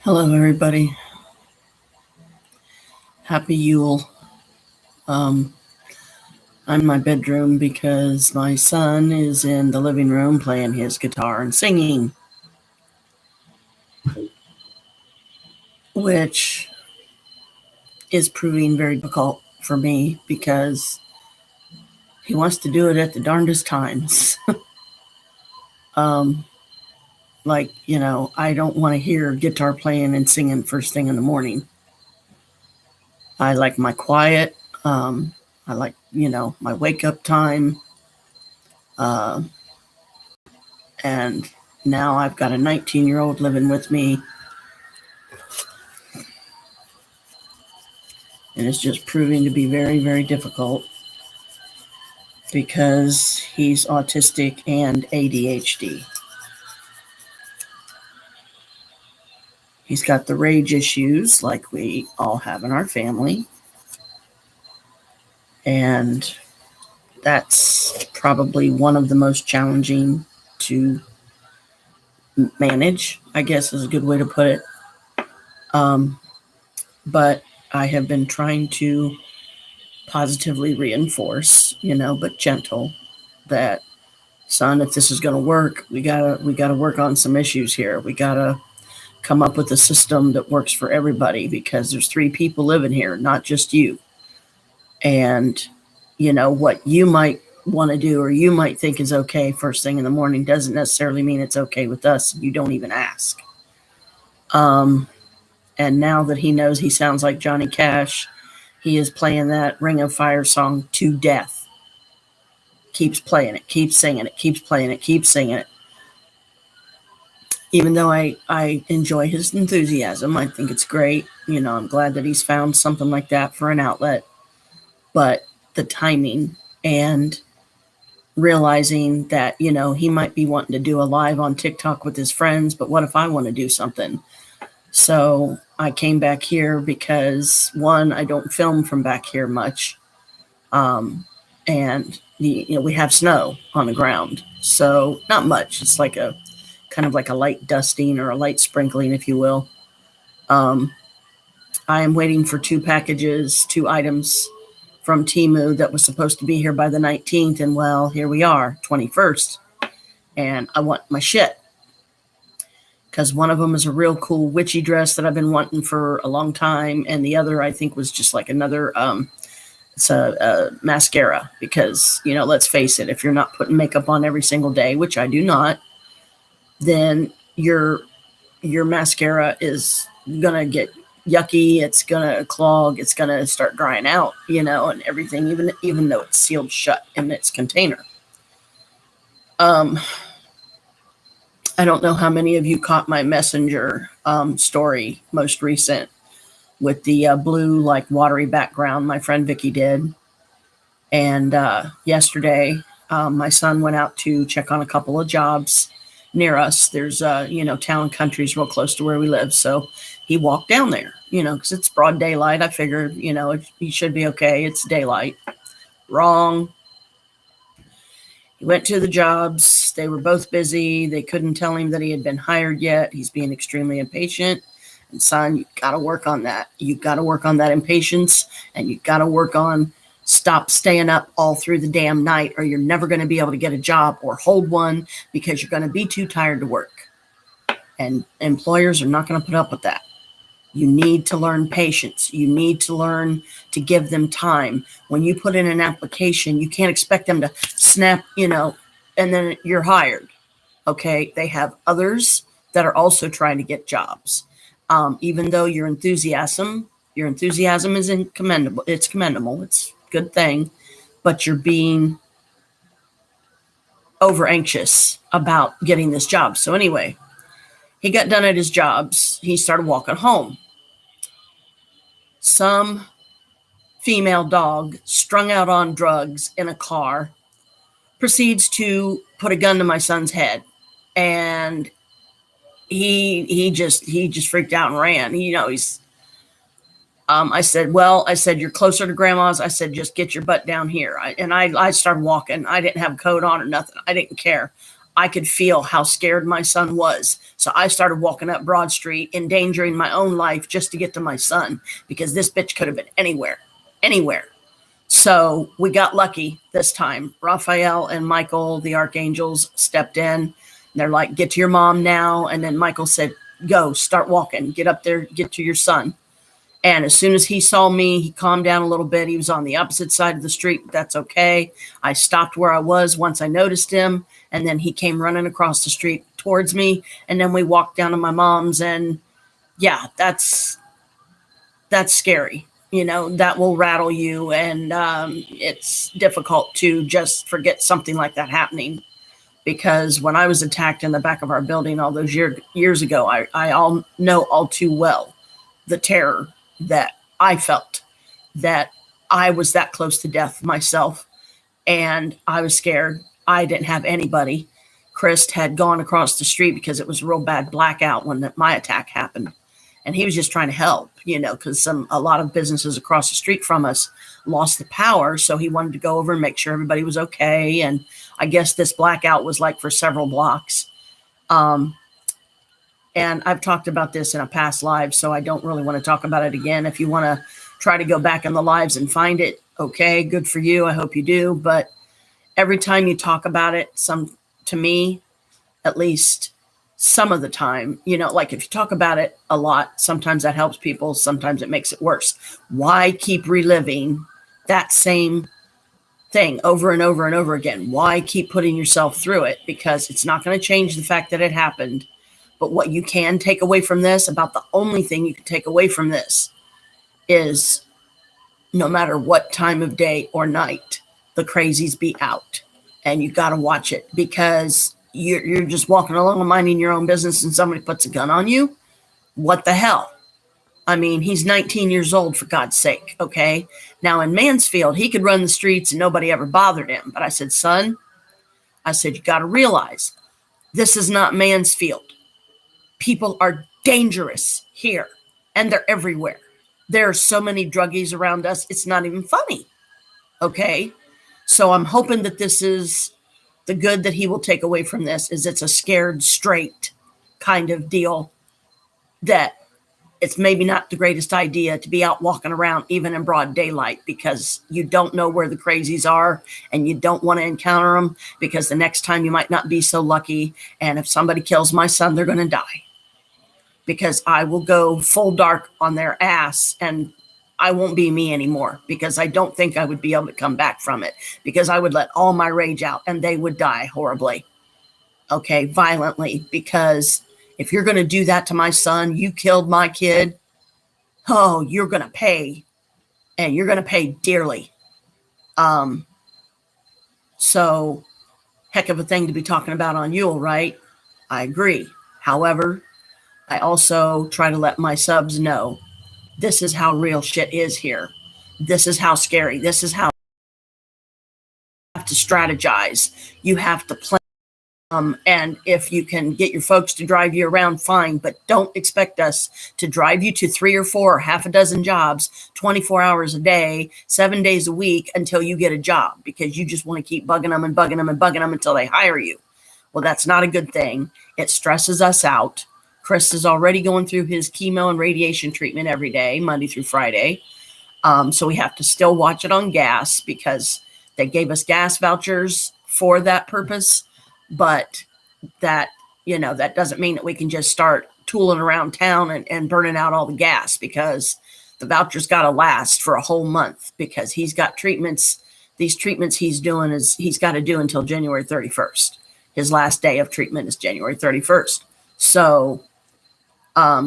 Hello, everybody. Happy Yule. Um, I'm in my bedroom because my son is in the living room playing his guitar and singing, which is proving very difficult for me because he wants to do it at the darndest times. um, I don't want to hear guitar playing and singing first thing in the morning. I like my quiet. I like, my wake up time. Uh, and now I've got a 19-year-old living with me, and it's just proving to be very, very difficult because he's autistic and ADHD. He's got the rage issues like we all have in our family, and that's probably one of the most challenging to manage, I guess is a good way to put it. Um, but I have been trying to positively reinforce, but gentle, that son, if this is going to work, we gotta work on some issues here. We gotta come up with a system that works for everybody because there's three people living here, not just you. And what you might want to do or you might think is okay first thing in the morning doesn't necessarily mean it's okay with us. You don't even ask. Um, and now that he knows he sounds like Johnny Cash, he is playing that Ring of Fire song to death. Keeps playing it, keeps singing it, keeps playing it, keeps singing it. Even though I enjoy his enthusiasm, I think it's great. I'm glad that he's found something like that for an outlet. But the timing and realizing that, he might be wanting to do a live on TikTok with his friends, but what if I want to do something? So I came back here because, one, I don't film from back here much. And we have snow on the ground. So not much. It's like a kind of like a light dusting or a light sprinkling, if you will. I am waiting for two items from Temu that was supposed to be here by the 19th. And well, here we are, 21st. And I want my shit. Because one of them is a real cool witchy dress that I've been wanting for a long time. And the other, I think, was just like another, it's a mascara. Because, let's face it, if you're not putting makeup on every single day, which I do not, then your mascara is gonna get yucky, it's gonna clog, it's gonna start drying out, and everything, even though it's sealed shut in its container. I don't know how many of you caught my messenger story, most recent, with the blue, like, watery background. My friend Vicky did. And yesterday, my son went out to check on a couple of jobs near us. There's, town countries real close to where we live. So he walked down there, because it's broad daylight. I figured, he should be okay. It's daylight. Wrong. He went to the jobs. They were both busy. They couldn't tell him that he had been hired yet. He's being extremely impatient. And son, you got to work on that. You got to work on that impatience, and you got to work on stop staying up all through the damn night, or you're never going to be able to get a job or hold one because you're going to be too tired to work. And employers are not going to put up with that. You need to learn patience. You need to learn to give them time. When you put in an application, you can't expect them to snap, and then you're hired. Okay? They have others that are also trying to get jobs. Even though your enthusiasm is commendable. It's commendable. It's a good thing, but you're being over anxious about getting this job. So anyway, he got done at his jobs. He started walking home. Some female dog strung out on drugs in a car proceeds to put a gun to my son's head, and he just freaked out and ran. He's I said, you're closer to grandma's. I said, just get your butt down here. I started walking. I didn't have a coat on or nothing. I didn't care. I could feel how scared my son was. So I started walking up Broad Street, endangering my own life just to get to my son, because this bitch could have been anywhere, anywhere. So we got lucky this time. Raphael and Michael, the archangels, stepped in. They're like, get to your mom now. And then Michael said, go, start walking, get up there, get to your son. And as soon as he saw me, he calmed down a little bit. He was on the opposite side of the street, but that's okay. I stopped where I was once I noticed him. And then he came running across the street towards me. And then we walked down to my mom's. And yeah, that's scary. You know, that will rattle you. And it's difficult to just forget something like that happening. Because when I was attacked in the back of our building all those years ago, I all know all too well the terror that I felt, that I was that close to death myself, and I was scared. I didn't have anybody. Chris had gone across the street because it was a real bad blackout when my attack happened, and he was just trying to help, you know, because a lot of businesses across the street from us lost the power, so he wanted to go over and make sure everybody was okay. And I guess this blackout was like for several blocks. And I've talked about this in a past live, so I don't really want to talk about it again. If you want to try to go back in the lives and find it, okay, good for you. I hope you do. But every time you talk about it, to me, at least some of the time, you know, like if you talk about it a lot, sometimes that helps people. Sometimes it makes it worse. Why keep reliving that same thing over and over and over again? Why keep putting yourself through it? Because it's not going to change the fact that it happened. But what you can take away from this, about the only thing you can take away from this, is no matter what time of day or night, the crazies be out. And you got to watch it, because you're just walking along and minding your own business and somebody puts a gun on you. What the hell? I mean, he's 19 years old, for God's sake, okay? Now, in Mansfield, he could run the streets and nobody ever bothered him. But I said, son, you got to realize this is not Mansfield. People are dangerous here, and they're everywhere. There are so many druggies around us, it's not even funny, okay? So I'm hoping that this is the good that he will take away from this, is it's a scared straight kind of deal, that it's maybe not the greatest idea to be out walking around even in broad daylight, because you don't know where the crazies are, and you don't want to encounter them, because the next time you might not be so lucky. And if somebody kills my son, they're going to die, because I will go full dark on their ass, and I won't be me anymore, because I don't think I would be able to come back from it, because I would let all my rage out and they would die horribly, okay, violently. Because if you're going to do that to my son, you killed my kid, oh, you're going to pay, and you're going to pay dearly. So heck of a thing to be talking about on Yule, right? I agree. However, I also try to let my subs know this is how real shit is here. This is how scary. This is how you have to strategize. You have to plan. And if you can get your folks to drive you around, fine, but don't expect us to drive you to 3 or 4 or half a dozen jobs, 24 hours a day, 7 days a week, until you get a job, because you just want to keep bugging them and bugging them and bugging them until they hire you. Well, that's not a good thing. It stresses us out. Chris is already going through his chemo and radiation treatment every day, Monday through Friday. So we have to still watch it on gas, because they gave us gas vouchers for that purpose. But that, you know, that doesn't mean that we can just start tooling around town and burning out all the gas, because the voucher's got to last for a whole month, because he's got treatments. These treatments he's doing he's got to do until January 31st. His last day of treatment is January 31st. So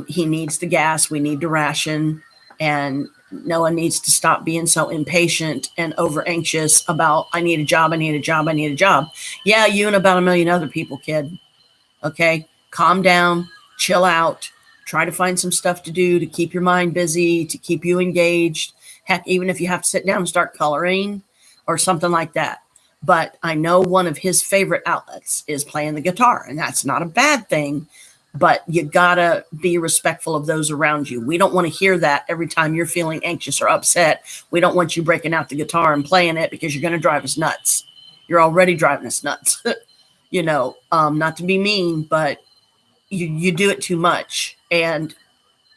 he needs the gas. We need to ration, and Noah needs to stop being so impatient and over anxious about, I need a job, I need a job, I need a job. Yeah, you and about 1 million other people, kid. Okay, calm down, chill out, try to find some stuff to do to keep your mind busy, to keep you engaged. Heck, even if you have to sit down and start coloring or something like that. But I know one of his favorite outlets is playing the guitar, and that's not a bad thing. But you gotta be respectful of those around you. We don't want to hear that every time you're feeling anxious or upset. We don't want you breaking out the guitar and playing it, because you're going to drive us nuts. You're already driving us nuts. Not to be mean, but you do it too much, and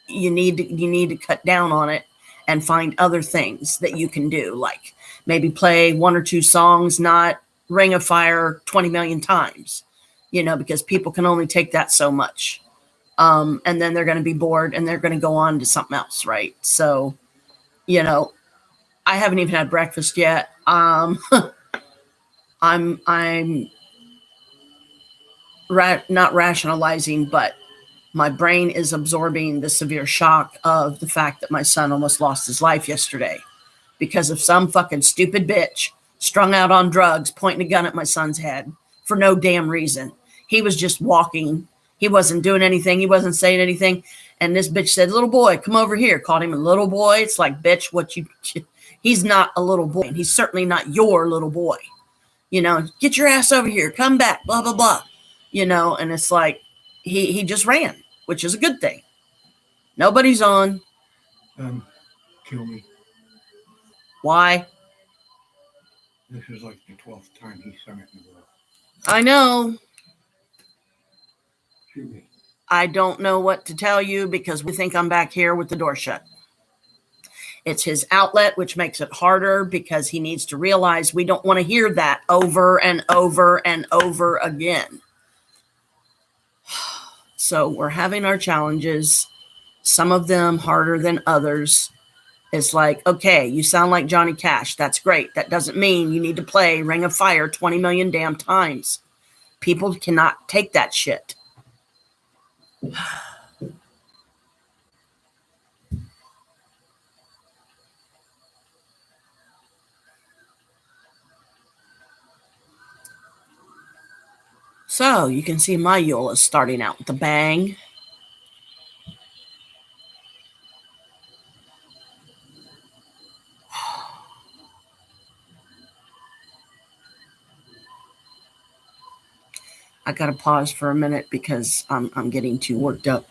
you need to cut down on it and find other things that you can do, like maybe play one or two songs, not Ring of Fire 20 million times, because people can only take that so much. And then they're going to be bored and they're going to go on to something else, right? So, I haven't even had breakfast yet. I'm not rationalizing, but my brain is absorbing the severe shock of the fact that my son almost lost his life yesterday because of some fucking stupid bitch strung out on drugs pointing a gun at my son's head for no damn reason. He was just walking. He wasn't doing anything. He wasn't saying anything. And this bitch said, "Little boy, come over here." Called him a little boy. It's like, bitch, he's not a little boy. And he's certainly not your little boy. Get your ass over here. Come back, blah, blah, blah. And it's like, he just ran, which is a good thing. Nobody's on. Kill me. Why? This is like the 12th time he sung it in the world. I know. Shoot me. I don't know what to tell you because we think I'm back here with the door shut. It's his outlet, which makes it harder because he needs to realize we don't want to hear that over and over and over again. So we're having our challenges, some of them harder than others. It's like, okay, you sound like Johnny Cash. That's great. That doesn't mean you need to play Ring of Fire 20 million damn times. People cannot take that shit. So you can see my Yule is starting out with a bang. I got to pause for a minute because I'm getting too worked up.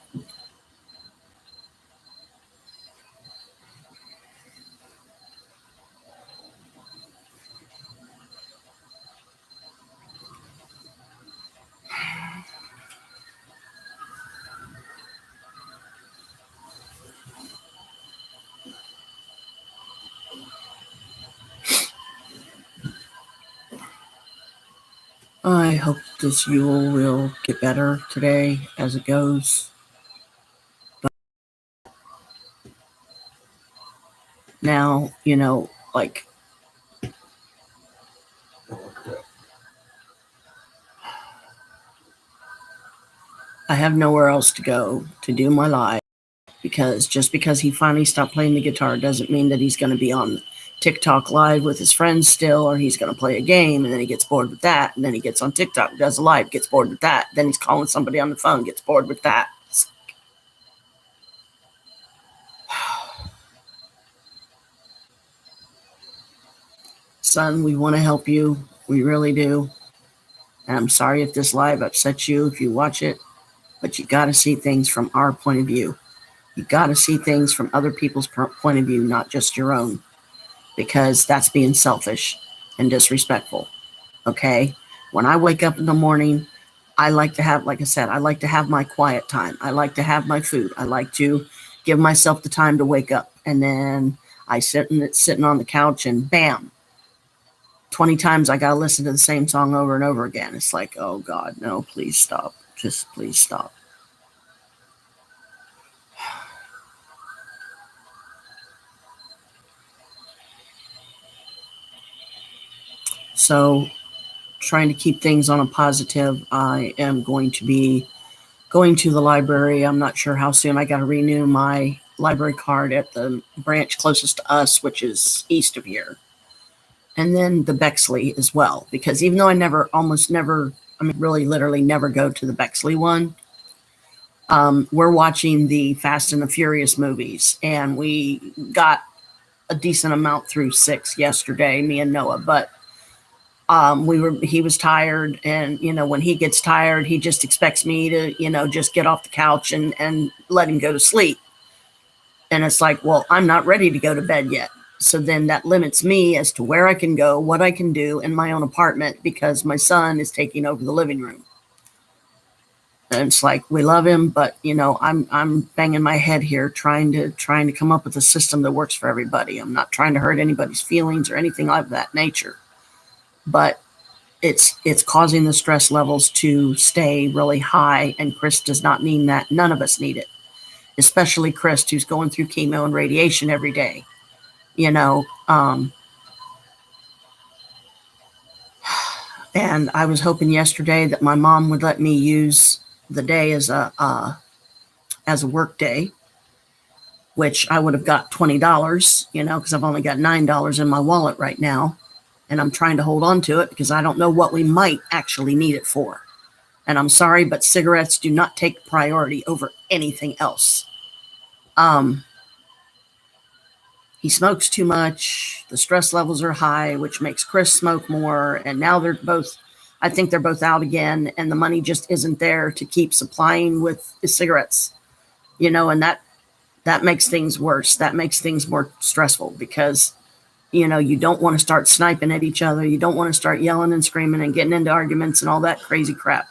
I hope this Yule will get better today as it goes. But now, like, I have nowhere else to go to do my live, because just because he finally stopped playing the guitar doesn't mean that he's going to be on TikTok live with his friends still, or he's going to play a game and then he gets bored with that, and then he gets on TikTok, does a live, gets bored with that, then he's calling somebody on the phone, gets bored with that. Son, we want to help you. We really do. And I'm sorry if this live upsets you if you watch it, but you got to see things from our point of view. You got to see things from other people's point of view, not just your own, because that's being selfish and disrespectful. Okay? When I wake up in the morning, I like to have, like I said, I like to have my quiet time. I like to have my food. I like to give myself the time to wake up. And then I sitting on the couch and bam, 20 times I got to listen to the same song over and over again. It's like, oh God, no, please stop. Just please stop. So trying to keep things on a positive, I am going to be going to the library. I'm not sure how soon. I got to renew my library card at the branch closest to us, which is east of here. And then the Bexley as well, because even though I really literally never go to the Bexley one, we're watching the Fast and the Furious movies, and we got a decent amount through 6 yesterday, me and Noah, but he was tired, and when he gets tired, he just expects me to just get off the couch and let him go to sleep. And it's like, well, I'm not ready to go to bed yet. So then that limits me as to where I can go, what I can do in my own apartment, because my son is taking over the living room. And it's like, we love him, but I'm banging my head here trying to come up with a system that works for everybody. I'm not trying to hurt anybody's feelings or anything of that nature, but it's causing the stress levels to stay really high, and Chris does not need that. None of us need it, especially Chris, who's going through chemo and radiation every day. And I was hoping yesterday that my mom would let me use the day as a work day, which I would have got $20, because I've only got $9 in my wallet right now, and I'm trying to hold on to it because I don't know what we might actually need it for. And I'm sorry, but cigarettes do not take priority over anything else. He smokes too much. The stress levels are high, which makes Chris smoke more. And now I think they're both out again, and the money just isn't there to keep supplying with the cigarettes, and that makes things worse. That makes things more stressful because, you don't want to start sniping at each other. You don't want to start yelling and screaming and getting into arguments and all that crazy crap,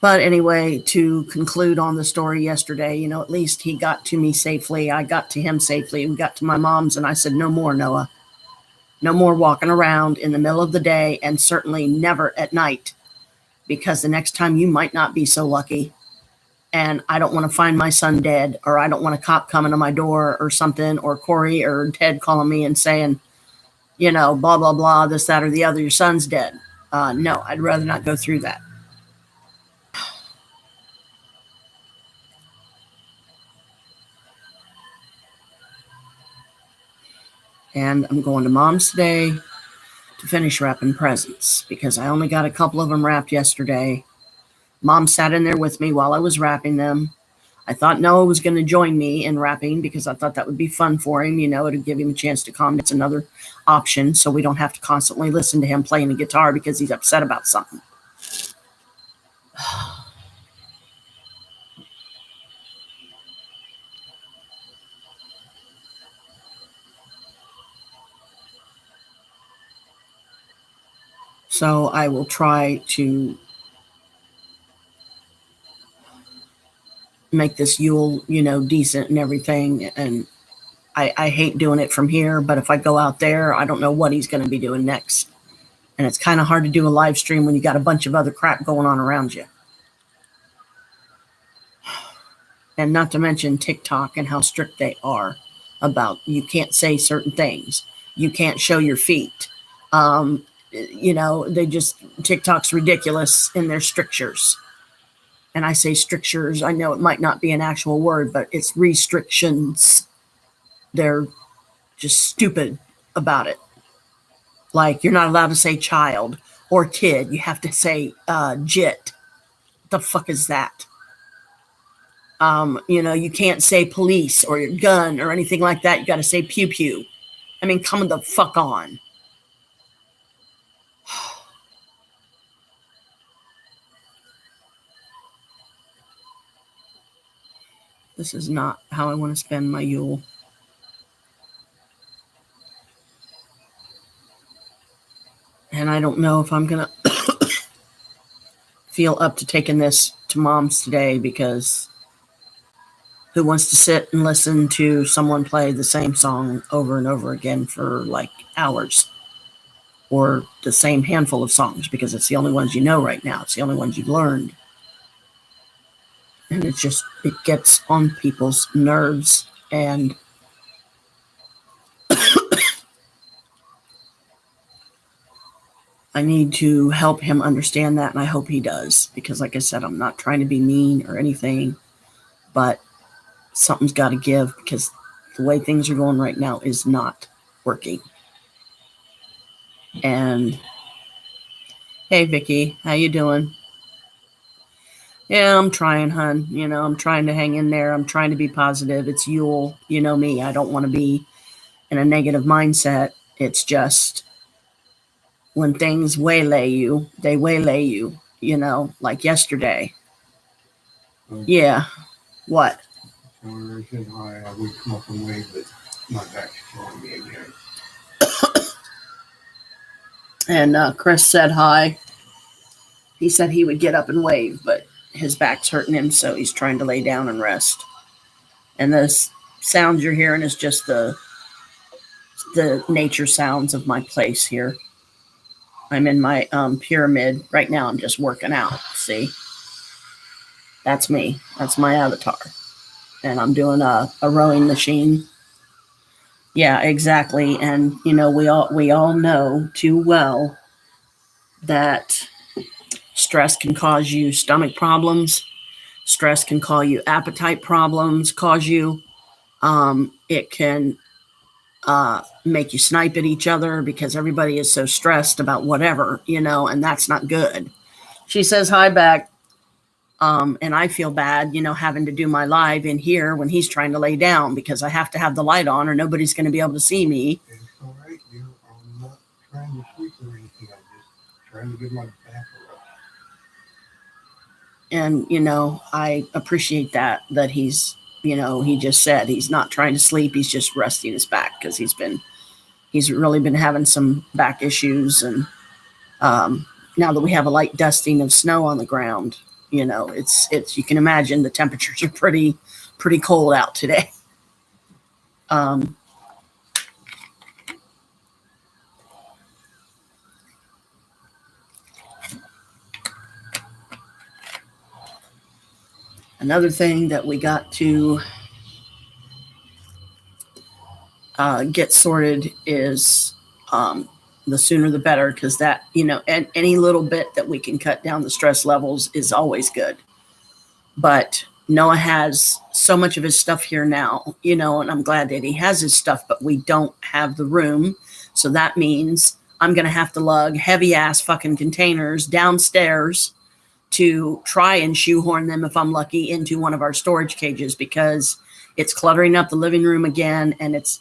But anyway, to conclude on the story yesterday, at least he got to me safely. I got to him safely. We got to my mom's, and I said, no more, Noah. No more walking around in the middle of the day, and certainly never at night, because the next time you might not be so lucky. And I don't want to find my son dead, or I don't want a cop coming to my door or something, or Corey or Ted calling me and saying, blah, blah, blah, this, that, or the other, your son's dead. No, I'd rather not go through that. And I'm going to Mom's today to finish wrapping presents because I only got a couple of them wrapped yesterday. Mom sat in there with me while I was wrapping them. I thought Noah was going to join me in wrapping because I thought that would be fun for him. It'd give him a chance to calm. It's another option, so we don't have to constantly listen to him playing the guitar because he's upset about something. So I will try to make this Yule, decent and everything. And I hate doing it from here, but if I go out there, I don't know what he's going to be doing next. And it's kind of hard to do a live stream when you got a bunch of other crap going on around you. And not to mention TikTok and how strict they are about you can't say certain things. You can't show your feet. TikTok's ridiculous in their strictures. And I say strictures, I know it might not be an actual word, but it's restrictions. They're just stupid about it. Like, you're not allowed to say child or kid. You have to say jit. The fuck is that? You can't say police or your gun or anything like that. You got to say pew pew. I mean, come the fuck on. This is not how I want to spend my Yule. And I don't know if I'm going to feel up to taking this to Mom's today, because who wants to sit and listen to someone play the same song over and over again for like hours, or the same handful of songs, because it's the only ones you know right now. It's the only ones you've learned. And it gets on people's nerves, and I need to help him understand that, and I hope he does, because like I said, I'm not trying to be mean or anything, but something's got to give, because the way things are going right now is not working. And hey, Vicky, how you doing? Yeah, I'm trying, hun. I'm trying to hang in there. I'm trying to be positive. It's Yule. You know me. I don't want to be in a negative mindset. It's just when things waylay you, they waylay you, like yesterday. Yeah. What? When I said hi, I would come up and wave, but my back's killing me again. And Chris said hi. He said he would get up and wave, but his back's hurting him, so he's trying to lay down and rest. And the sounds you're hearing is just the nature sounds of my place here. I'm in my pyramid right now. I'm just working out. See, that's me. That's my avatar, and I'm doing a rowing machine. Yeah, exactly. And we all know too well that stress can cause you stomach problems. Stress can cause you appetite problems. Cause you. It can make you snipe at each other because everybody is so stressed about whatever, and that's not good. She says hi back. And I feel bad, having to do my live in here when he's trying to lay down because I have to have the light on or nobody's going to be able to see me. It's all right, I'm not trying to sleep or anything. I'm just trying to give my back a rest. And, I appreciate that he's, he just said he's not trying to sleep. He's just resting his back because he's really been having some back issues. And now that we have a light dusting of snow on the ground, it's you can imagine the temperatures are pretty cold out today. Another thing that we got to get sorted is the sooner the better, because that, and any little bit that we can cut down the stress levels is always good. But Noah has so much of his stuff here now, and I'm glad that he has his stuff, but we don't have the room. So that means I'm going to have to lug heavy ass fucking containers downstairs to try and shoehorn them, if I'm lucky, into one of our storage cages, because it's cluttering up the living room again. And it's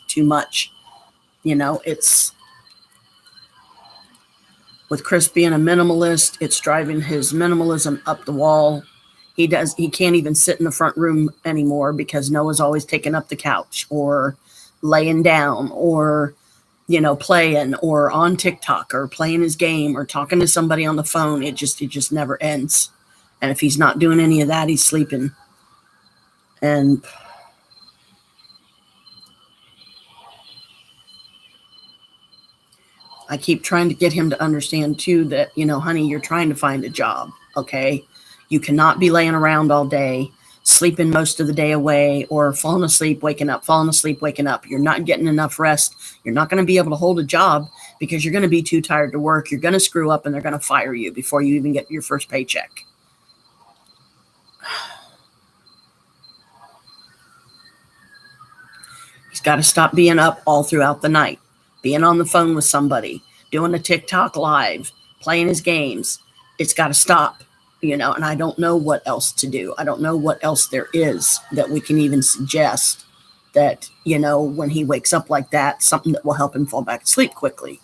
too much. It's with Chris being a minimalist, it's driving his minimalism up the wall. He can't even sit in the front room anymore because Noah's always taking up the couch or laying down or, playing or on TikTok or playing his game or talking to somebody on the phone. It just never ends. And if he's not doing any of that, he's sleeping. And I keep trying to get him to understand too that, honey, you're trying to find a job. Okay. You cannot be laying around all day, sleeping most of the day away, or falling asleep, waking up, falling asleep, waking up. You're not getting enough rest. You're not going to be able to hold a job because you're going to be too tired to work. You're going to screw up and they're going to fire you before you even get your first paycheck. He's got to stop being up all throughout the night, being on the phone with somebody, doing a TikTok live, playing his games. It's got to stop. And I don't know what else to do. I don't know what else there is that we can even suggest that, when he wakes up like that, something that will help him fall back asleep quickly.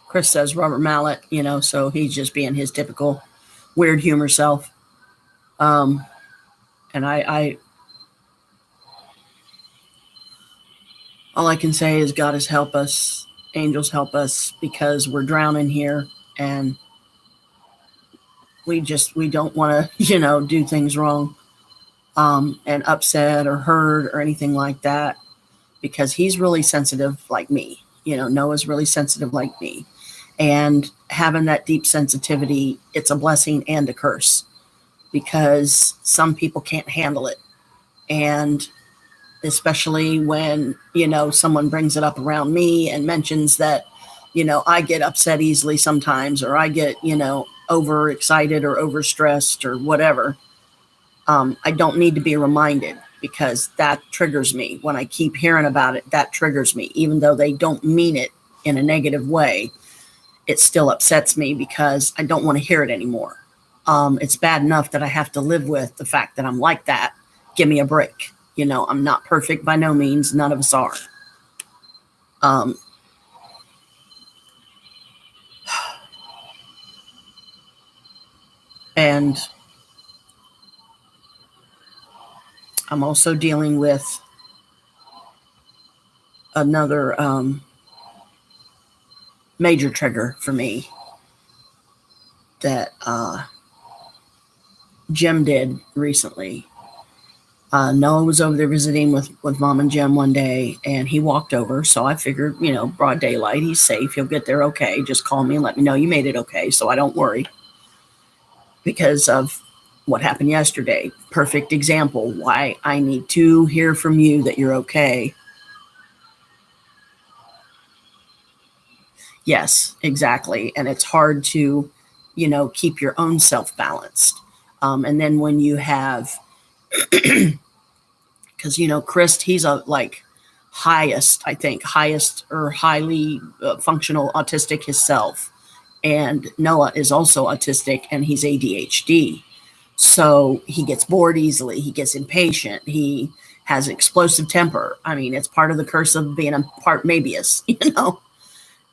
Chris says rubber mallet, so he's just being his typical weird humor self. And I all I can say is God has helped us. Angels help us, because we're drowning here and we don't want to, do things wrong, and upset or hurt or anything like that, because he's really sensitive like me. Noah's really sensitive like me, and having that deep sensitivity, it's a blessing and a curse, because some people can't handle it. And especially when, someone brings it up around me and mentions that, I get upset easily sometimes, or I get, overexcited or overstressed or whatever. I don't need to be reminded, because that triggers me. When I keep hearing about it, that triggers me, even though they don't mean it in a negative way. It still upsets me because I don't want to hear it anymore. It's bad enough that I have to live with the fact that I'm like that. Give me a break. I'm not perfect by no means. None of us are. And I'm also dealing with another major trigger for me that Jim did recently. Noah was over there visiting with Mom and Jim one day, and he walked over. So I figured, broad daylight, he's safe. He'll get there okay. Just call me and let me know you made it okay, so I don't worry. Because of what happened yesterday. Perfect example why I need to hear from you that you're okay. Yes, exactly. And it's hard to, keep your own self balanced. And then when you have, because, Chris, he's a highest or highly functional autistic himself. And Noah is also autistic and he's ADHD. So he gets bored easily. He gets impatient. He has explosive temper. I mean, it's part of the curse of being a part Mabius,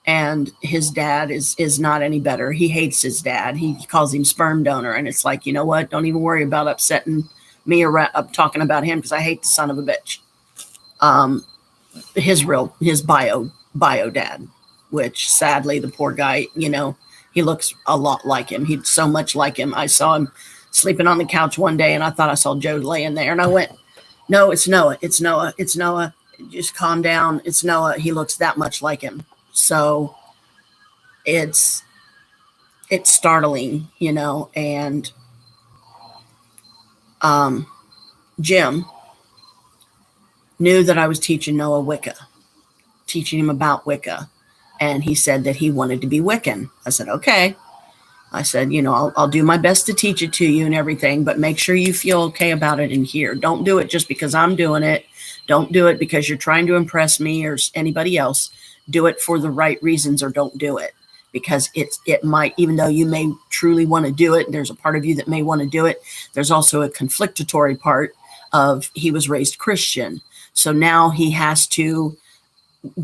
And his dad is not any better. He hates his dad. He calls him sperm donor. And it's like, you know what? Don't even worry about upsetting me or talking about him because I hate the son of a bitch. His bio dad, which sadly the poor guy, he looks a lot like him. He's so much like him. I saw him sleeping on the couch one day and I thought I saw Joe laying there and I went, no, it's Noah. It's Noah. It's Noah. Just calm down. It's Noah. He looks that much like him. So it's startling, and Jim knew that I was teaching Noah Wicca, teaching him about Wicca. And he said that he wanted to be Wiccan. I said, okay. I said, I'll do my best to teach it to you and everything, but make sure you feel okay about it in here. Don't do it just because I'm doing it. Don't do it because you're trying to impress me or anybody else. Do it for the right reasons or don't do it. Because it might, even though you may truly want to do it, there's a part of you that may want to do it. There's also a conflictory part of he was raised Christian. So now he has to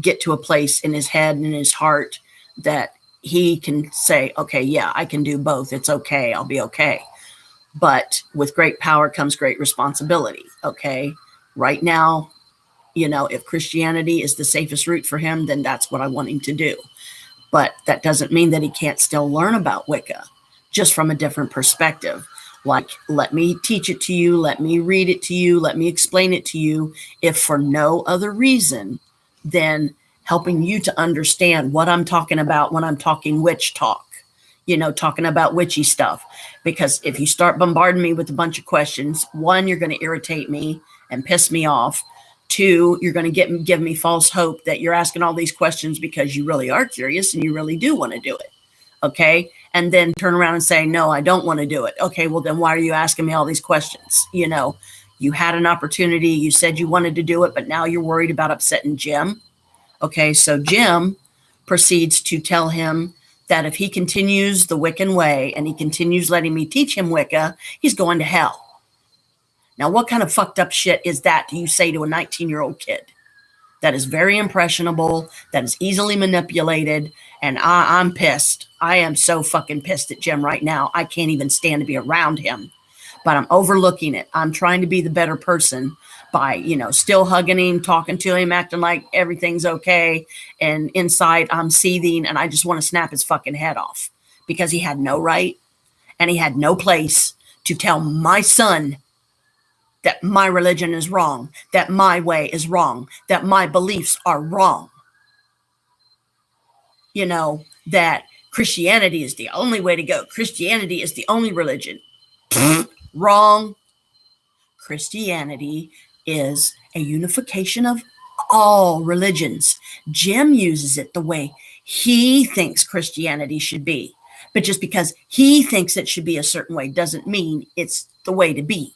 get to a place in his head and in his heart that he can say, okay, yeah, I can do both. It's okay. I'll be okay. But with great power comes great responsibility. Okay. Right now, if Christianity is the safest route for him, then that's what I want him to do. But that doesn't mean that he can't still learn about Wicca, just from a different perspective. Like, let me teach it to you. Let me read it to you. Let me explain it to you. If for no other reason than helping you to understand what I'm talking about when I'm talking witch talk, talking about witchy stuff. Because if you start bombarding me with a bunch of questions, one, you're going to irritate me and piss me off. Two, you're going to give me false hope that you're asking all these questions because you really are curious and you really do want to do it. Okay. And then turn around and say, no, I don't want to do it. Okay. Well, then why are you asking me all these questions? You had an opportunity. You said you wanted to do it, but now you're worried about upsetting Jim. Okay. So Jim proceeds to tell him that if he continues the Wiccan way and he continues letting me teach him Wicca, he's going to hell. Now, what kind of fucked up shit is that do you say to a 19-year-old kid? That is very impressionable, that is easily manipulated, and I'm pissed. I am so fucking pissed at Jim right now. I can't even stand to be around him. But I'm overlooking it. I'm trying to be the better person by, still hugging him, talking to him, acting like everything's okay. And inside, I'm seething, and I just want to snap his fucking head off because he had no right and he had no place to tell my son that my religion is wrong, that my way is wrong, that my beliefs are wrong. That Christianity is the only way to go. Christianity is the only religion. Wrong. Christianity is a unification of all religions. Jim uses it the way he thinks Christianity should be. But just because he thinks it should be a certain way doesn't mean it's the way to be.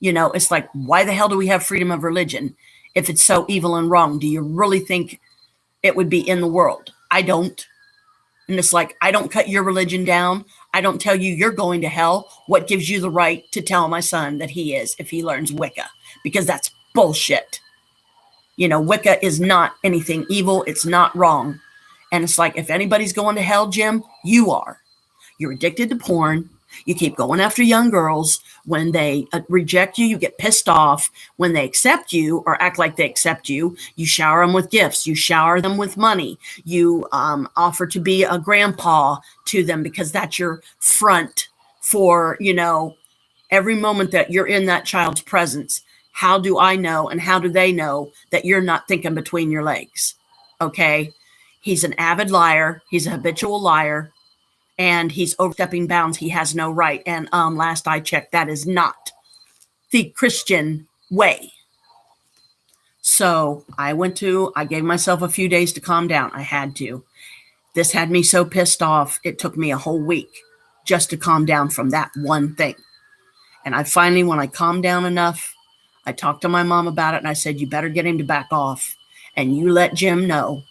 It's like, why the hell do we have freedom of religion if it's so evil and wrong? Do you really think it would be in the world? I don't. And it's like, I don't cut your religion down. I don't tell you you're going to hell. What gives you the right to tell my son that he is if he learns Wicca? Because that's bullshit. Wicca is not anything evil. It's not wrong. And it's like, if anybody's going to hell, Jim, you are. You're addicted to porn. You keep going after young girls. When they reject you, you get pissed off. When they accept you or act like they accept you, you shower them with gifts. You shower them with money. You offer to be a grandpa to them because that's your front for, every moment that you're in that child's presence. How do I know and how do they know that you're not thinking between your legs? Okay. He's an avid liar. He's a habitual liar. And he's overstepping bounds. He has no right. And last I checked, that is not the Christian way. So I gave myself a few days to calm down. I had to. This had me so pissed off. It took me a whole week just to calm down from that one thing. And I finally, when I calmed down enough, I talked to my mom about it and I said, you better get him to back off. And you let Jim know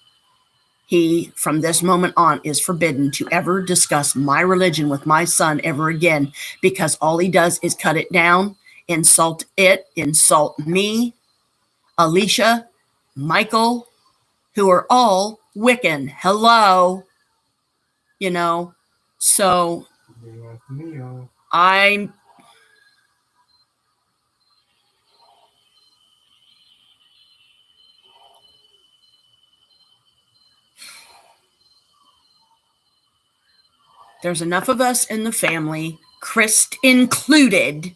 he, from this moment on, is forbidden to ever discuss my religion with my son ever again, because all he does is cut it down, insult me, Alicia, Michael, who are all Wiccan. Hello. So there's enough of us in the family, Christ included,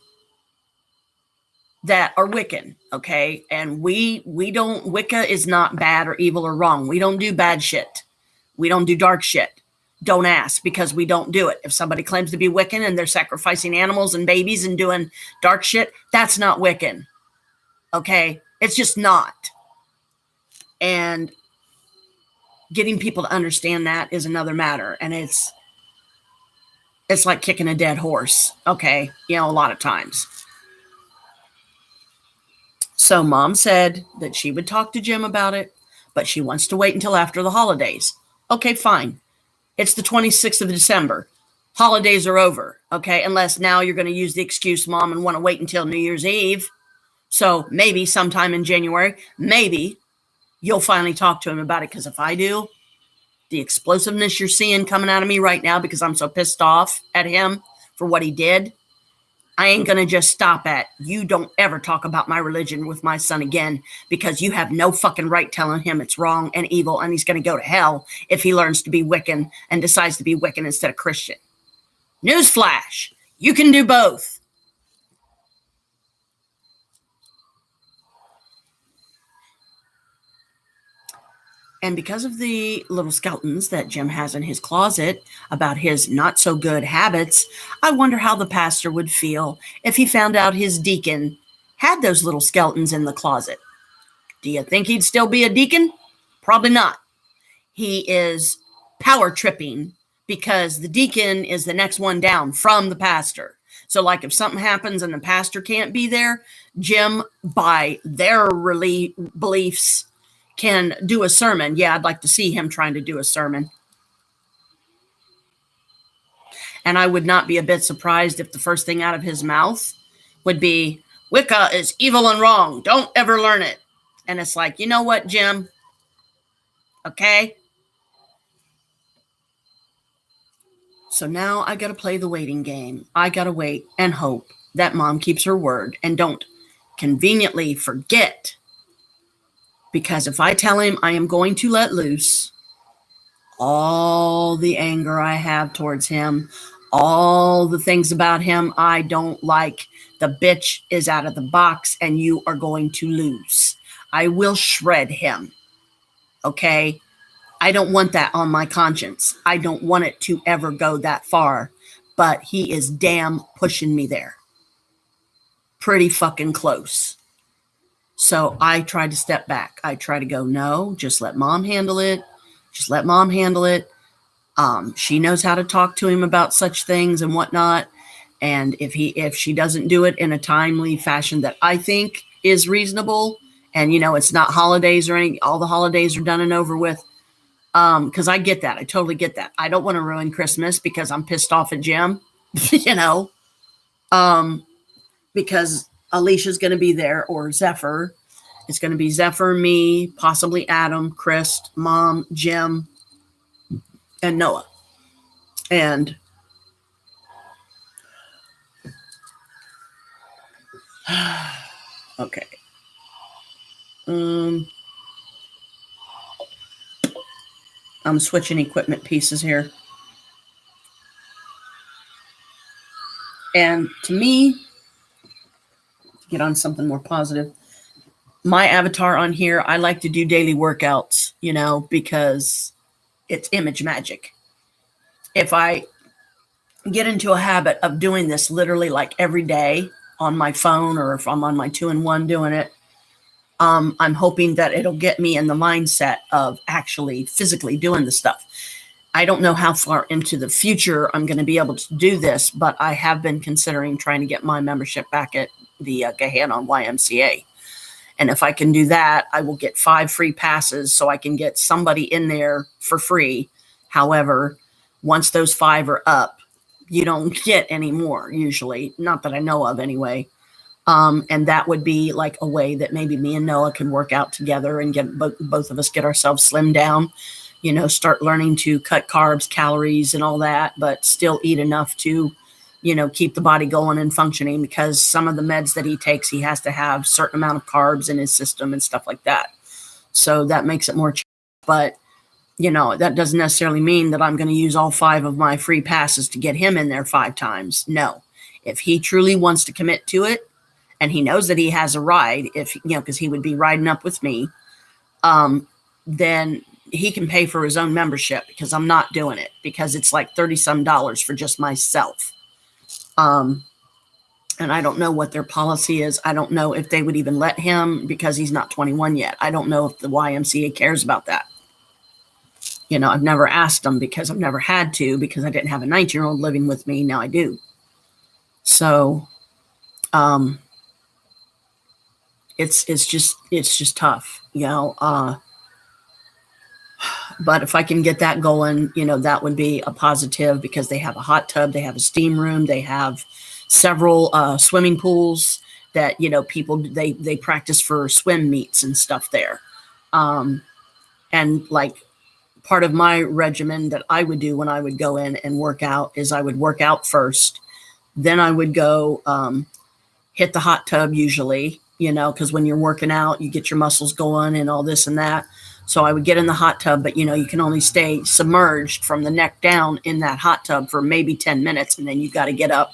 that are Wiccan, okay? And we don't, Wicca is not bad or evil or wrong. We don't do bad shit. We don't do dark shit. Don't ask, because we don't do it. If somebody claims to be Wiccan and they're sacrificing animals and babies and doing dark shit, that's not Wiccan, okay? It's just not. And getting people to understand that is another matter. And it's like kicking a dead horse, okay? A lot of times. So Mom said that she would talk to Jim about it, but she wants to wait until after the holidays. Okay, fine. It's the 26th of December. Holidays are over, okay? Unless now you're going to use the excuse, Mom, and want to wait until New Year's Eve. So maybe sometime in January, maybe you'll finally talk to him about it. Because if I do, the explosiveness you're seeing coming out of me right now because I'm so pissed off at him for what he did, I ain't going to just stop at, you don't ever talk about my religion with my son again, because you have no fucking right telling him it's wrong and evil and he's going to go to hell if he learns to be Wiccan and decides to be Wiccan instead of Christian. Newsflash, you can do both. And because of the little skeletons that Jim has in his closet about his not so good habits, I wonder how the pastor would feel if he found out his deacon had those little skeletons in the closet. Do you think he'd still be a deacon? Probably not. He is power tripping because the deacon is the next one down from the pastor. So like if something happens and the pastor can't be there, Jim, by their beliefs, can do a sermon. Yeah, I'd like to see him trying to do a sermon. And I would not be a bit surprised if the first thing out of his mouth would be, Wicca is evil and wrong. Don't ever learn it. And it's like, you know what, Jim? Okay. So now I got to play the waiting game. I got to wait and hope that Mom keeps her word and don't conveniently forget. Because if I tell him I am going to let loose all the anger I have towards him, all the things about him I don't like, the bitch is out of the box and you are going to lose. I will shred him. Okay? I don't want that on my conscience. I don't want it to ever go that far. But he is damn pushing me there. Pretty fucking close. So I tried to step back. I try to go, no, just let Mom handle it. Just let Mom handle it. She knows how to talk to him about such things and whatnot. And if she doesn't do it in a timely fashion that I think is reasonable, and it's not holidays or anything, all the holidays are done and over with. Because I get that. I totally get that. I don't want to ruin Christmas because I'm pissed off at Jim, because Alicia's going to be there, or Zephyr. It's going to be Zephyr, me, possibly Adam, Chris, Mom, Jim, and Noah. And Okay. Um, I'm switching equipment pieces here. And to me, get on something more positive. My avatar on here, I like to do daily workouts, because it's image magic. If I get into a habit of doing this literally like every day on my phone, or if I'm on my 2-in-1 doing it, I'm hoping that it'll get me in the mindset of actually physically doing the stuff. I don't know how far into the future I'm going to be able to do this, but I have been considering trying to get my membership back at the Gahannon YMCA. And if I can do that, I will get 5 free passes so I can get somebody in there for free. However, once those 5 are up, you don't get any more usually, not that I know of anyway. And that would be like a way that maybe me and Noah can work out together and get both of us get ourselves slimmed down, start learning to cut carbs, calories, and all that, but still eat enough to, keep the body going and functioning, because some of the meds that he takes, he has to have a certain amount of carbs in his system and stuff like that. So that makes it more, but that doesn't necessarily mean that I'm going to use all 5 of my free passes to get him in there 5 times. No, if he truly wants to commit to it, and he knows that he has a ride, because he would be riding up with me, then he can pay for his own membership, because I'm not doing it, because it's like $30 for just myself. And I don't know what their policy is. I don't know if they would even let him, because he's not 21 yet. I don't know if the YMCA cares about that. I've never asked them, because I've never had to, because I didn't have a 19-year-old living with me. Now I do. So, it's just tough, but if I can get that going, that would be a positive, because they have a hot tub, they have a steam room, they have several swimming pools that, people, they practice for swim meets and stuff there. And like part of my regimen that I would do when I would go in and work out is I would work out first, then I would go hit the hot tub usually, because when you're working out, you get your muscles going and all this and that. So I would get in the hot tub, but you can only stay submerged from the neck down in that hot tub for maybe 10 minutes. And then you got to get up,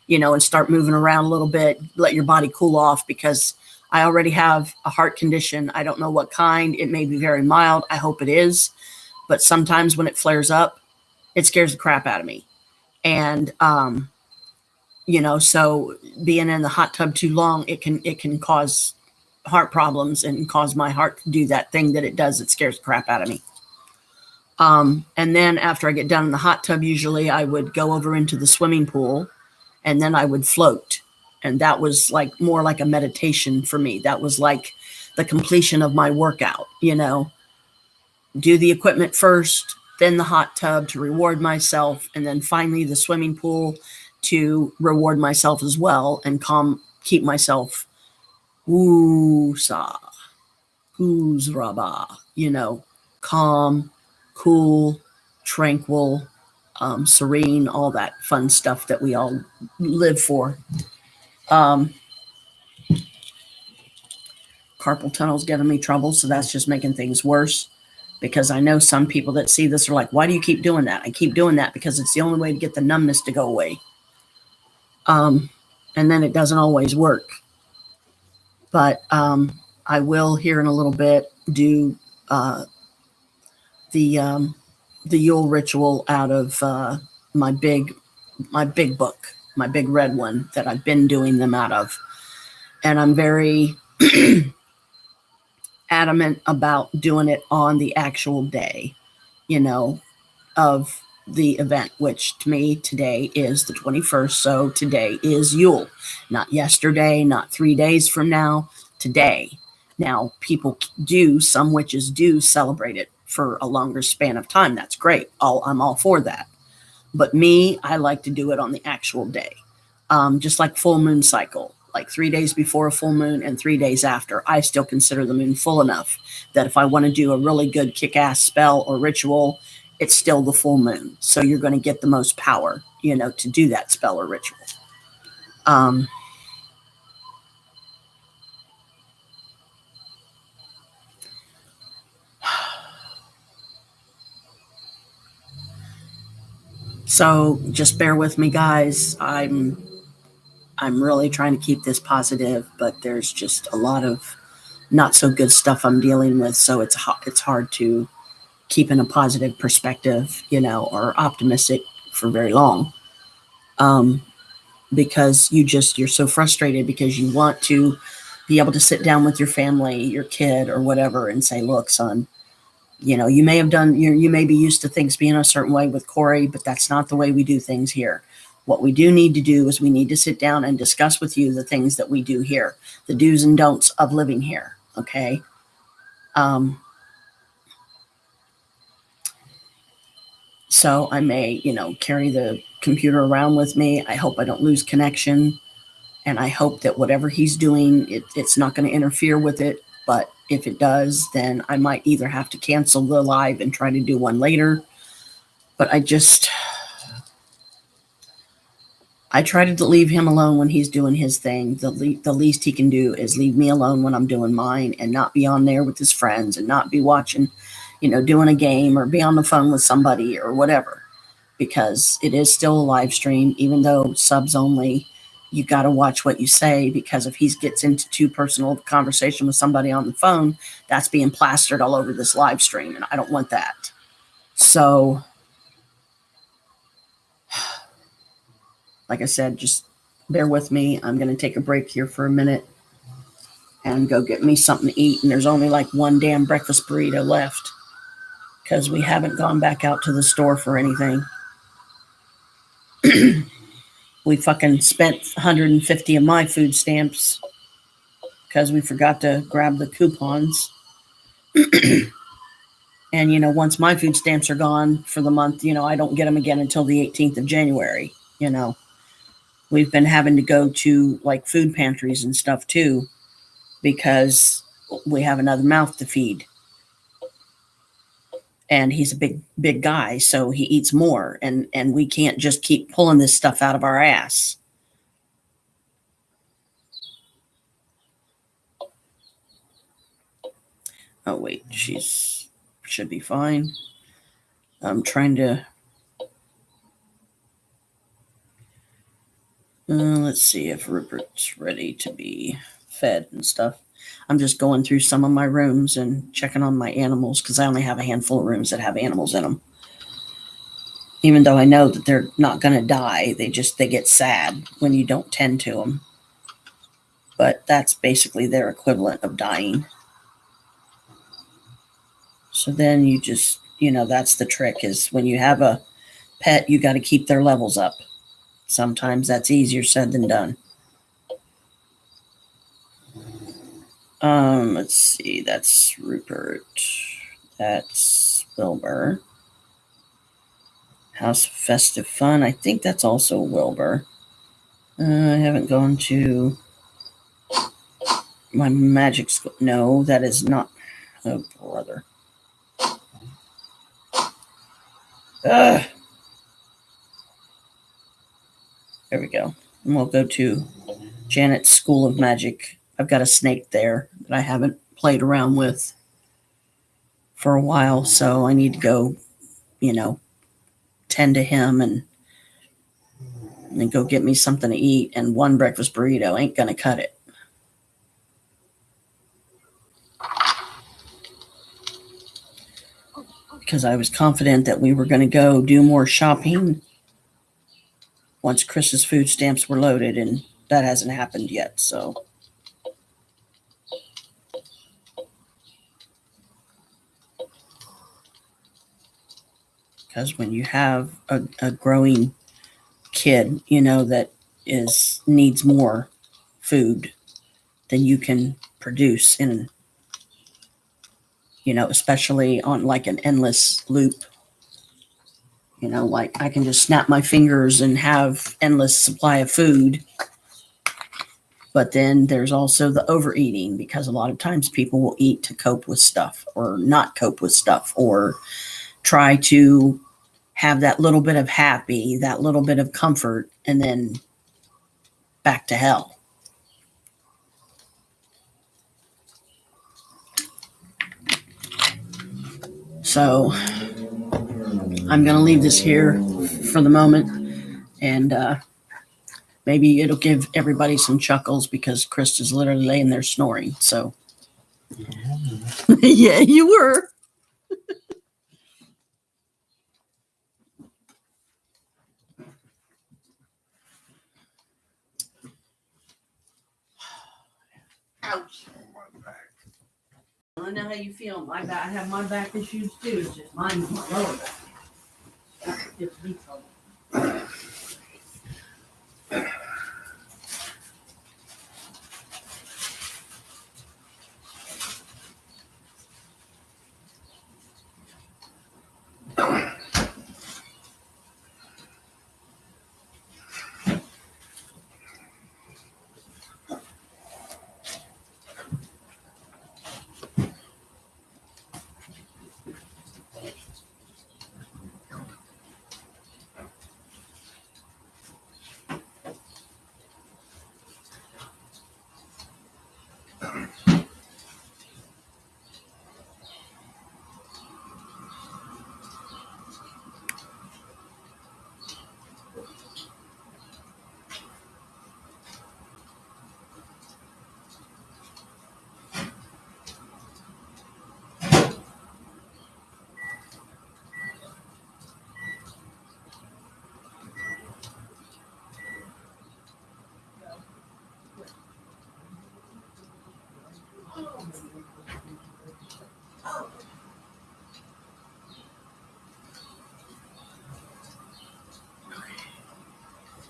and start moving around a little bit, let your body cool off, because I already have a heart condition. I don't know what kind. It may be very mild. I hope it is. But sometimes when it flares up, it scares the crap out of me. And, so being in the hot tub too long, it can cause heart problems and cause my heart to do that thing that it does. It scares the crap out of me. And then after I get done in the hot tub, usually I would go over into the swimming pool, and then I would float. And that was like more like a meditation for me. That was like the completion of my workout, do the equipment first, then the hot tub to reward myself, and then finally the swimming pool to reward myself as well, and keep myself woo-sa, who's-raba, calm, cool, tranquil, serene, all that fun stuff that we all live for. Carpal tunnel's giving me trouble, so that's just making things worse, because I know some people that see this are like, why do you keep doing that? I keep doing that because it's the only way to get the numbness to go away. And then it doesn't always work. But I will, here in a little bit, do the Yule ritual out of my big book, my big red one that I've been doing them out of. And I'm very adamant about doing it on the actual day, of the event, which to me today is the 21st. So today is Yule, not yesterday, not 3 days from now, today. Now, some witches do celebrate it for a longer span of time. That's great. I'm all for that. But me, I like to do it on the actual day. Just like full moon cycle, like 3 days before a full moon and 3 days after. I still consider the moon full enough that if I want to do a really good kick-ass spell or ritual, it's still the full moon. So you're going to get the most power, to do that spell or ritual. So just bear with me, guys. I'm really trying to keep this positive, but there's just a lot of not so good stuff I'm dealing with. So it's hard to keep in a positive perspective, or optimistic for very long. Um, because you're so frustrated because you want to be able to sit down with your family, your kid, or whatever, and say, "Look, son, you may have done, you may be used to things being a certain way with Corey, but that's not the way we do things here. What we do need to do is we need to sit down and discuss with you the things that we do here, the do's and don'ts of living here." Okay. Um, so I may, carry the computer around with me. I hope I don't lose connection. And I hope that whatever he's doing, it's not going to interfere with it. But if it does, then I might either have to cancel the live and try to do one later. But I try to leave him alone when he's doing his thing. The least he can do is leave me alone when I'm doing mine, and not be on there with his friends, and not be watching, doing a game, or be on the phone with somebody or whatever, because it is still a live stream, even though subs only. You got to watch what you say, because if he gets into too personal conversation with somebody on the phone, that's being plastered all over this live stream, and I don't want that. So, like I said, just bear with me. I'm going to take a break here for a minute and go get me something to eat. And there's only like one damn breakfast burrito left because we haven't gone back out to the store for anything. We fucking spent 150 of my food stamps because we forgot to grab the coupons. And, once my food stamps are gone for the month, I don't get them again until the 18th of January. We've been having to go to like food pantries and stuff too, because we have another mouth to feed. And he's a big guy, so he eats more, and we can't just keep pulling this stuff out of our ass. Oh wait, should be fine. I'm trying to let's see if Rupert's ready to be fed and stuff. I'm just going through some of my rooms and checking on my animals, because I only have a handful of rooms that have animals in them. Even though I know that they're not going to die, they get sad when you don't tend to them. But that's basically their equivalent of dying. So then you just, that's the trick, is when you have a pet, you got to keep their levels up. Sometimes that's easier said than done. Let's see. That's Rupert. That's Wilbur. House of Festive Fun. I think that's also Wilbur. I haven't gone to my magic school. No, that is not. Oh, brother. Ugh. There we go. And we'll go to Janet's School of Magic. I've got a snake there that I haven't played around with for a while, so I need to go, tend to him and go get me something to eat. And one breakfast burrito ain't gonna cut it. Because I was confident that we were going to go do more shopping once Chris's food stamps were loaded, and that hasn't happened yet. So, because when you have a growing kid, that needs more food than you can produce in, especially on like an endless loop. Like I can just snap my fingers and have endless supply of food. But then there's also the overeating, because a lot of times people will eat to cope with stuff, or not cope with stuff, or try to have that little bit of happy, that little bit of comfort, and then back to hell. So I'm going to leave this here for the moment. And maybe it'll give everybody some chuckles because Chris is literally laying there snoring. So, yeah, you were. Ouch. I know how you feel. My back, I have my back issues too. It's just mine's my lower back. That gives me trouble.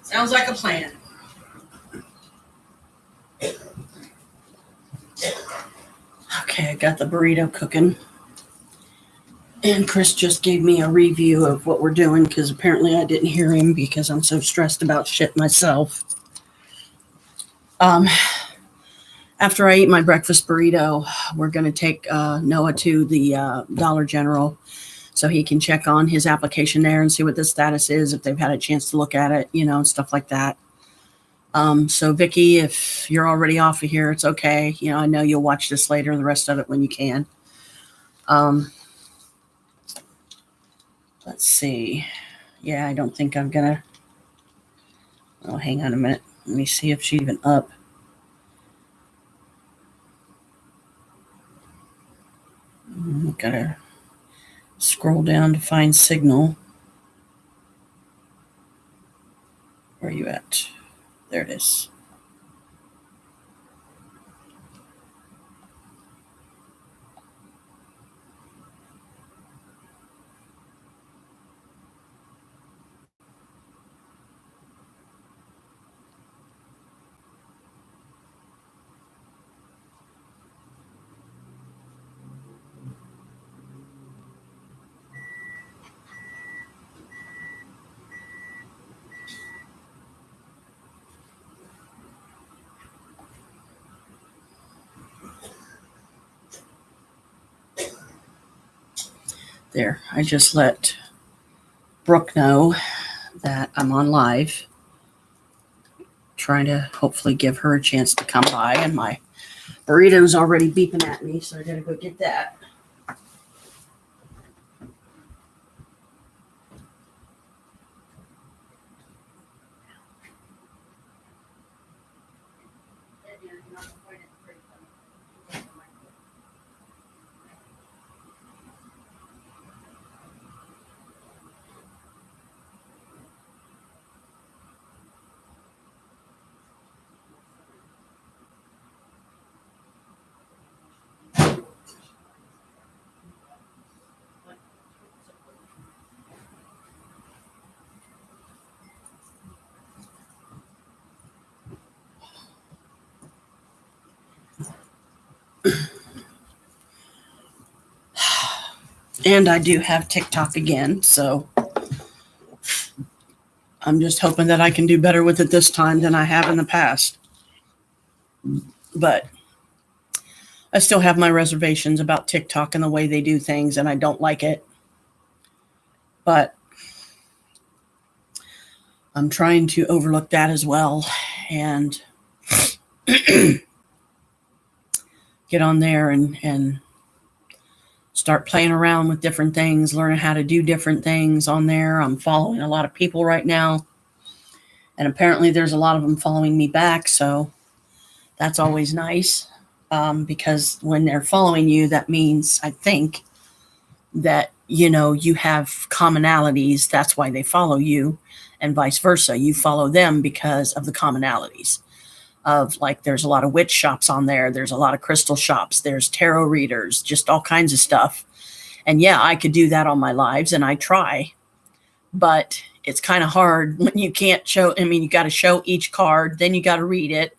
Sounds like a plan. Okay, I got the burrito cooking. And Chris just gave me a review of what we're doing because apparently I didn't hear him because I'm so stressed about shit myself. After I eat my breakfast burrito, we're going to take Noah to the Dollar General so he can check on his application there and see what the status is, if they've had a chance to look at it, and stuff like that. So Vicky, if you're already off of here, it's okay. I know you'll watch this later, the rest of it when you can. Let's see. Yeah, I don't think I'm going to. Oh, hang on a minute. Let me see if she's even up. Gotta scroll down to find Signal. Where are you at? There it is. There, I just let Brooke know that I'm on live, trying to hopefully give her a chance to come by, and my burrito's already beeping at me, so I gotta go get that. And I do have TikTok again, so I'm just hoping that I can do better with it this time than I have in the past. But I still have my reservations about TikTok and the way they do things, and I don't like it. But I'm trying to overlook that as well and get on there and start playing around with different things, learning how to do different things on there. I'm following a lot of people right now, and apparently there's a lot of them following me back, so that's always nice, because when they're following you, that means, I think, that you have commonalities. That's why they follow you, and vice versa. You follow them because of the commonalities of, like, there's a lot of witch shops on there, there's a lot of crystal shops, there's tarot readers, just all kinds of stuff. And yeah, I could do that on my lives, and I try, but it's kind of hard when you can't show. I mean, you got to show each card, then you got to read it,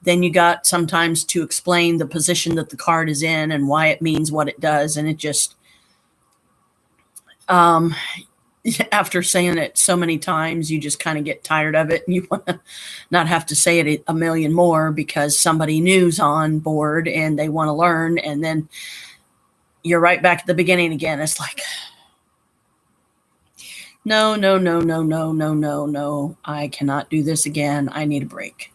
then you got sometimes to explain the position that the card is in and why it means what it does. And it just, after saying it so many times, you just kind of get tired of it, and you want to not have to say it a million more because somebody new's on board and they want to learn. And then you're right back at the beginning again. It's like, no, no, no, no, no, no, no, no. I cannot do this again. I need a break.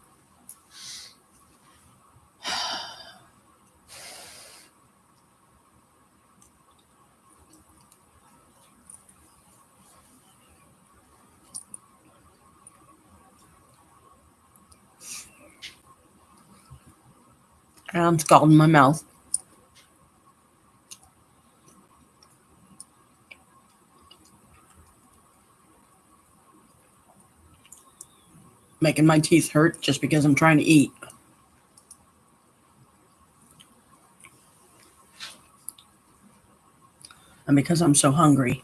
And I'm scalding my mouth. Making my teeth hurt just because I'm trying to eat. And because I'm so hungry.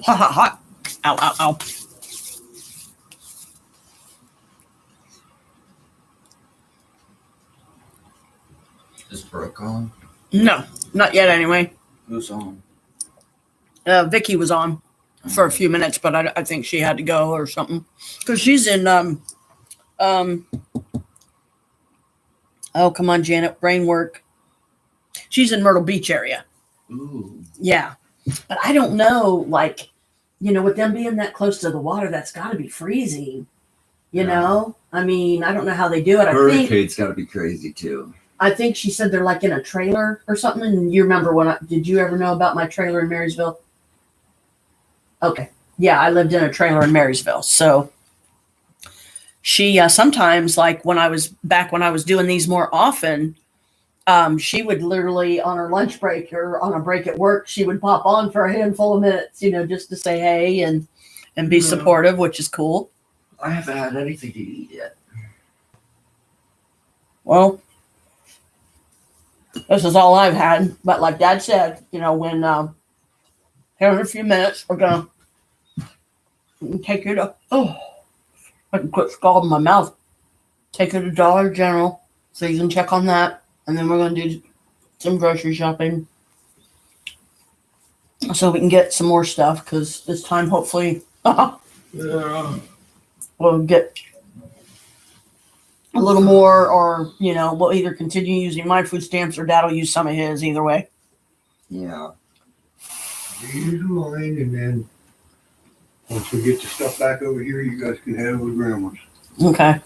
Hot, hot, hot. Ow, ow, ow. Is Brooke on? No, not yet anyway. Who's on? Vicky was on for a few minutes, but I think she had to go or something. Because she's in, oh, come on, Janet, brain work. She's in Myrtle Beach area. Ooh. Yeah. But I don't know, like, with them being that close to the water, that's got to be freezing. You know? I mean, I don't know how they do it. Hurricane's got to be crazy, too. I think she said they're like in a trailer or something. And you remember did you ever know about my trailer in Marysville? Okay. Yeah, I lived in a trailer in Marysville. So she sometimes, like when I was doing these more often, she would literally on her lunch break or on a break at work, she would pop on for a handful of minutes, just to say hey and be supportive, which is cool. I haven't had anything to eat yet. Well, this is all I've had. But like Dad said, when here in a few minutes, we're going to take you to, I can quit scalding my mouth. Take you to Dollar General so you can check on that. And then we're going to do some grocery shopping so we can get some more stuff because this time, hopefully, we'll get a little more, or, we'll either continue using my food stamps or Dad will use some of his, either way. Yeah. Use the line, and then once we get the stuff back over here, you guys can head over to Grandma's. Okay.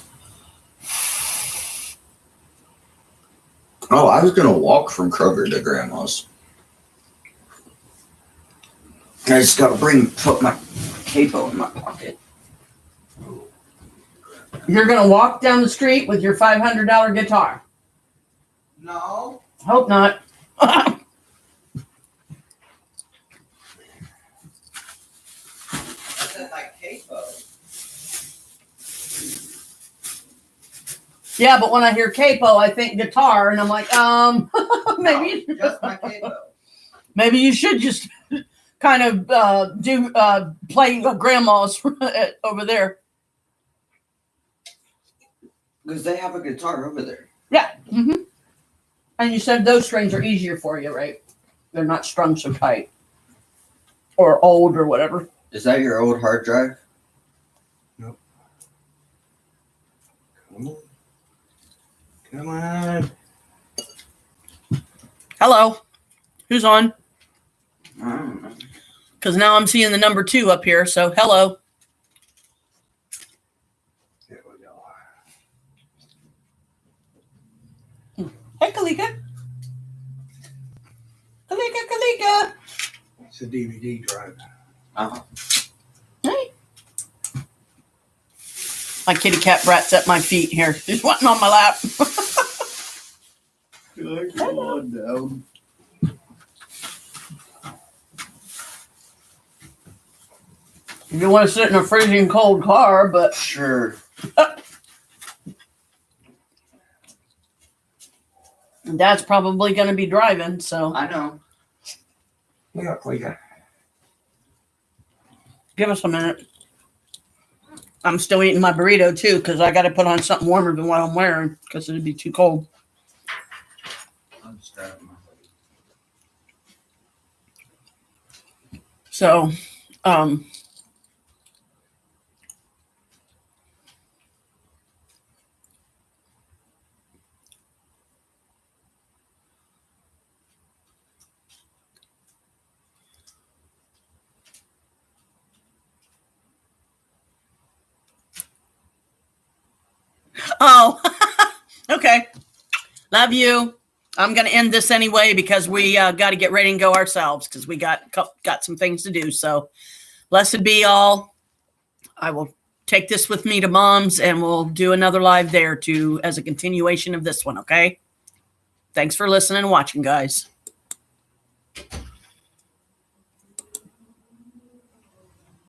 Oh, I was going to walk from Kroger to Grandma's. I just got to put my capo in my pocket. You're going to walk down the street with your $500 guitar? No. Hope not. I said my capo. Yeah, but when I hear capo, I think guitar, and I'm like, maybe No, just my capo. Maybe you should just kind of play grandma's over there. Because they have a guitar over there. Yeah. Mm-hmm. And you said those strings are easier for you, right? They're not strung so tight or old or whatever. Is that your old hard drive? Nope. Come on. Hello. Who's on? I don't know. Because now I'm seeing the number 2 up here. So hello. There we go. Hey, Kalika. Kalika. It's a DVD drive. Hey. My kitty cat Brat's at my feet here. He's wanting on my lap. Come on down. You want to sit in a freezing cold car, but Sure. Dad's probably going to be driving, so I know. Yeah, Clea. give us a minute. I'm still eating my burrito too because I got to put on something warmer than what I'm wearing because it'd be too cold. I'm just grabbing my hoodie. So, oh, okay. Love you. I'm going to end this anyway because we got to get ready and go ourselves because we got some things to do. So blessed be all. I will take this with me to Mom's and we'll do another live there too as a continuation of this one. Okay. Thanks for listening and watching, guys.